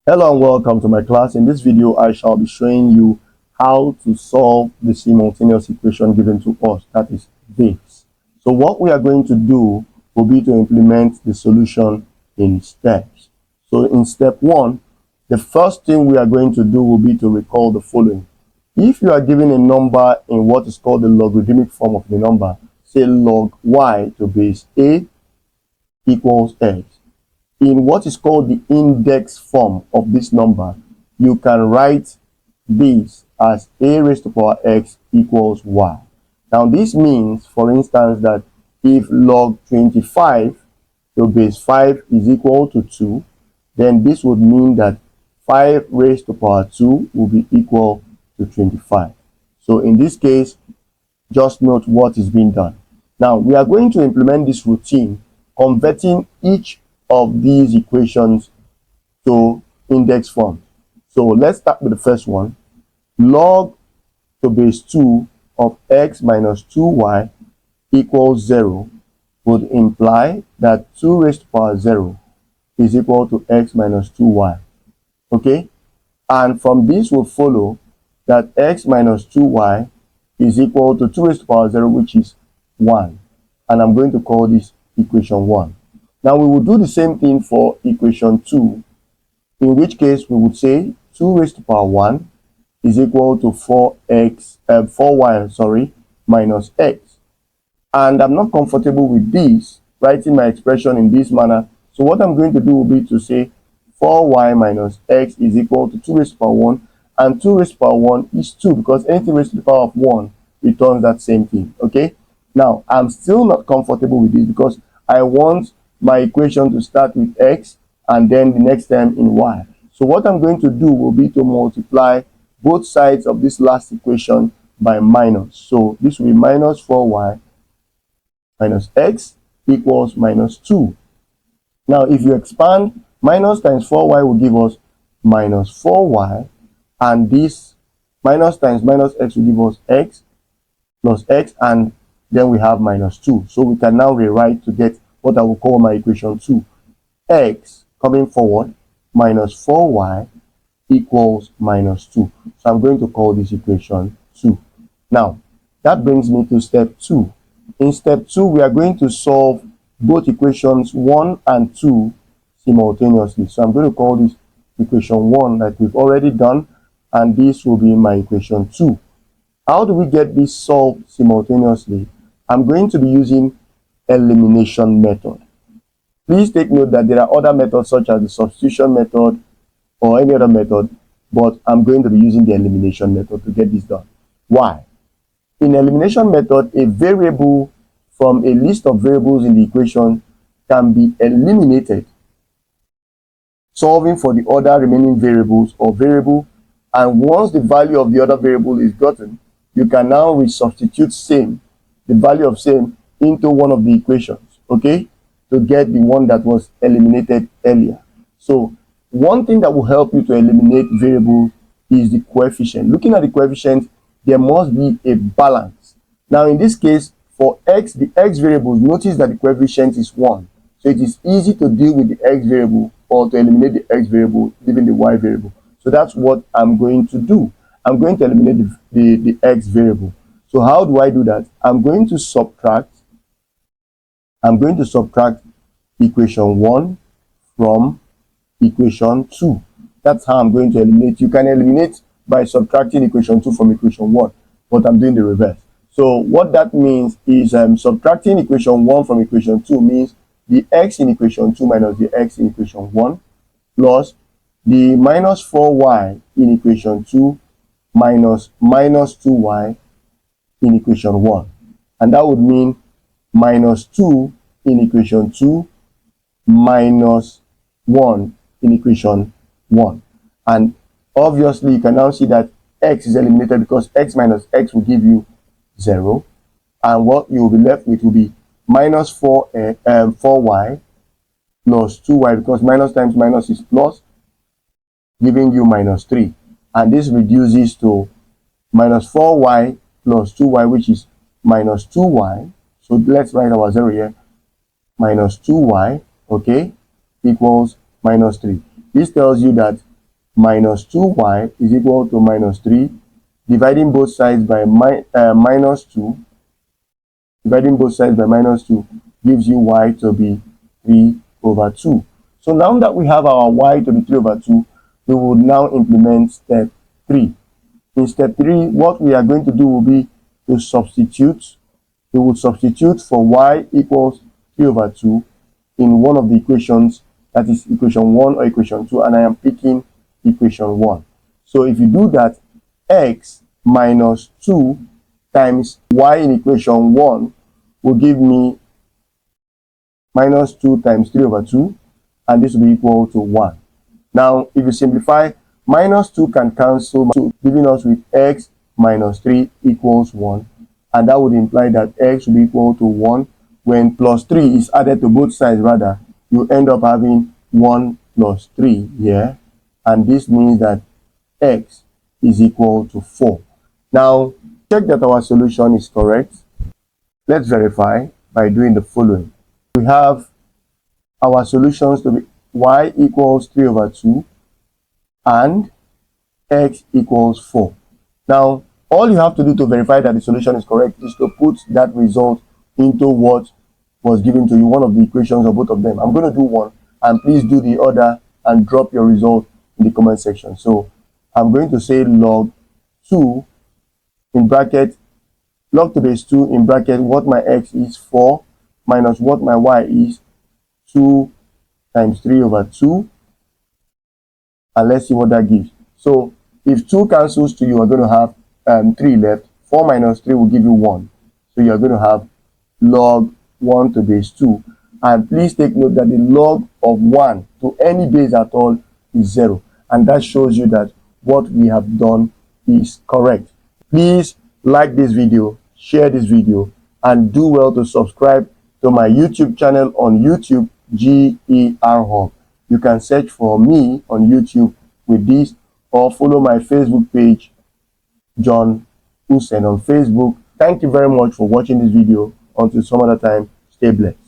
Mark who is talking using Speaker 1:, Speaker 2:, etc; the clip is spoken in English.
Speaker 1: Hello and welcome to my class. In this video, I shall be showing you how to solve the simultaneous equation given to us, that is this. So what we are going to do will be to implement the solution in steps. So in step 1, the first thing we are going to do will be to recall the following. If you are given a number in what is called the logarithmic form of the number, say log y to base a equals x. In what is called the index form of this number, you can write this as a raised to power x equals y. Now this means, for instance, that if log 25 to base 5 is equal to 2, then this would mean that 5 raised to power 2 will be equal to 25. So in this case, just note what is being done. Now we are going to implement this routine, converting each of these equations to index form. So let's start with the first one. Log to base 2 of x minus 2y equals 0 would imply that 2 raised to power 0 is equal to x minus 2y. Okay? And from this will follow that x minus 2y is equal to 2 raised to power 0, which is 1. And I'm going to call this equation 1. Now we will do the same thing for equation 2, in which case we would say 2 raised to power 1 is equal to 4y minus x. And I'm not comfortable with this, writing my expression in this manner. So what I'm going to do will be to say 4y minus x is equal to 2 raised to power 1, and 2 raised to power 1 is 2, because anything raised to the power of 1 returns that same thing. Okay? Now, I'm still not comfortable with this because I want my equation to start with x and then the next term in y. So what I'm going to do will be to multiply both sides of this last equation by minus. So this will be minus 4y minus x equals minus 2. Now if you expand, minus times 4y will give us minus 4y, and this minus times minus x will give us x plus x, and then we have minus 2. So we can now rewrite to get what I will call my equation 2. X coming forward minus 4y equals minus 2. So I'm going to call this equation 2. Now, that brings me to step 2. In step 2, we are going to solve both equations 1 and 2 simultaneously. So I'm going to call this equation 1 like we've already done, and this will be my equation 2. How do we get this solved simultaneously? I'm going to be using elimination method. Please take note that there are other methods such as the substitution method or any other method, but I'm going to be using the elimination method to get this done. Why? In elimination method, a variable from a list of variables in the equation can be eliminated, solving for the other remaining variables or variable, and once the value of the other variable is gotten, you can now resubstitute the value of same into one of the equations, okay, to get the one that was eliminated earlier. So one thing that will help you to eliminate variables is the coefficient. Looking at the coefficient, there must be a balance. Now in this case, for x, the x variables, notice that the coefficient is 1. So it is easy to deal with the x variable or to eliminate the x variable, leaving the y variable. So that's what I'm going to do. I'm going to eliminate the x variable. So how do I do that? I'm going to subtract equation 1 from equation 2. That's how I'm going to eliminate. You can eliminate by subtracting equation 2 from equation 1, but I'm doing the reverse. So what that means is subtracting equation 1 from equation 2 means the x in equation 2 minus the x in equation 1 plus the minus 4y in equation 2 minus 2y in equation 1. And that would mean minus 2 in equation 2 minus 1 in equation 1. And obviously you can now see that x is eliminated because x minus x will give you 0. And what you will be left with will be minus 4y plus 2y, because minus times minus is plus, giving you minus 3. And this reduces to minus 4y plus 2y, which is minus 2y. So let's write our 0 here. Minus 2y, okay, equals minus 3. This tells you that minus 2y is equal to minus 3. Dividing both sides by minus 2. Dividing both sides by minus 2 gives you y to be 3 over 2. So now that we have our y to be 3 over 2, we will now implement step 3. In step 3, what we are going to do will be to substitute. We will substitute for y equals 3 over 2 in one of the equations, that is equation 1 or equation 2, and I am picking equation 1. So if you do that, x minus 2 times y in equation 1 will give me minus 2 times 3 over 2, and this will be equal to 1. Now, if you simplify, minus 2 can cancel, giving us with x minus 3 equals 1, and that would imply that x will be equal to 1. When plus 3 is added to both sides, rather, you end up having 1 plus 3 here, and this means that x is equal to 4. Now, check that our solution is correct. Let's verify by doing the following. We have our solutions to be y equals 3 over 2 and x equals 4. Now, all you have to do to verify that the solution is correct is to put that result into what was given to you, one of the equations or both of them. I'm going to do one, and please do the other and drop your result in the comment section. So I'm going to say log 2 in bracket, log to base 2 in bracket, what my x is 4 minus what my y is 2 times 3 over 2, and let's see what that gives. So if 2 cancels to you, are going to have 3 left. 4 minus 3 will give you 1. So you're going to have log 1 to base 2. And please take note that the log of 1 to any base at all is 0. And that shows you that what we have done is correct. Please like this video, share this video, and do well to subscribe to my YouTube channel on YouTube, GER Hub. You can search for me on YouTube with this, or follow my Facebook page, John Hussein on Facebook. Thank you very much for watching this video. Until some other time, stay blessed.